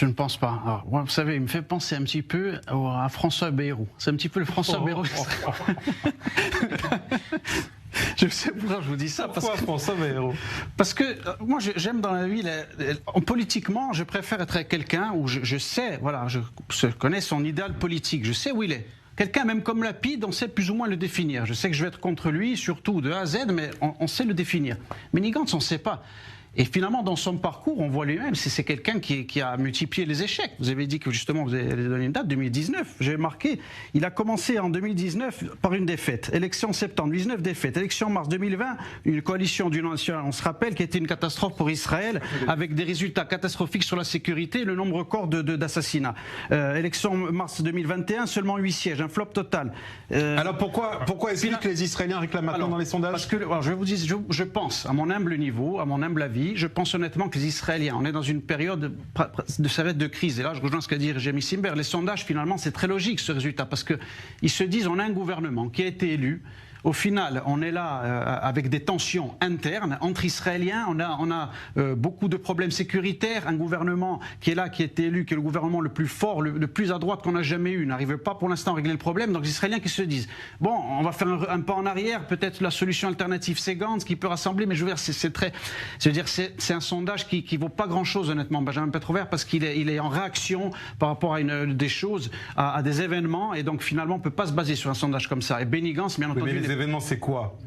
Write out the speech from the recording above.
je ne pense pas. Alors, moi, vous savez, il me fait penser un petit peu à François Bayrou. C'est un petit peu le François Bayrou. Je sais pourquoi je vous dis ça. Pourquoi François Bayrou? Parce que moi, j'aime dans la vie, politiquement, je préfère être avec quelqu'un où je sais, voilà, je connais son idéal politique, je sais où il est. Quelqu'un, même comme Lapide, on sait plus ou moins le définir. Je sais que je vais être contre lui, surtout de A à Z, mais on sait le définir. Benny Gantz, on ne sait pas. Et finalement, dans son parcours, on voit lui-même, c'est quelqu'un qui a multiplié les échecs. Vous avez dit que justement, vous avez donné une date, 2019. J'ai marqué, il a commencé en 2019 par une défaite. Élection septembre, 2019, défaite. Élection mars 2020, une coalition d'union nationale, on se rappelle, qui a été une catastrophe pour Israël, avec des résultats catastrophiques sur la sécurité et le nombre record d'assassinats. Élection mars 2021, seulement 8 sièges, un flop total. Alors pourquoi est-ce que les Israéliens réclament maintenant dans les sondages? Parce que, alors, je vais vous dire, je pense, à mon humble niveau, à mon humble avis, je pense honnêtement que les Israéliens, on est dans une période de crise. Et là, je rejoins ce qu'a dit Jérémy Simber. Les sondages, finalement, c'est très logique ce résultat, parce qu'ils se disent, on a un gouvernement qui a été élu. Au final, on est là avec des tensions internes entre Israéliens. On a beaucoup de problèmes sécuritaires. Un gouvernement qui est là, qui a été élu, qui est le gouvernement le plus fort, le plus à droite qu'on a jamais eu, n'arrive pas pour l'instant à régler le problème. Donc les Israéliens qui se disent, bon, on va faire un pas en arrière. Peut-être la solution alternative, c'est Gantz qui peut rassembler. Mais je veux dire, c'est un sondage qui vaut pas grand-chose, honnêtement, Benjamin Petrover, parce qu'il est en réaction par rapport à des choses, à des événements. Et donc finalement, on peut pas se baser sur un sondage comme ça. Et Benny Gantz, bien entendu. Les événements, c'est quoi?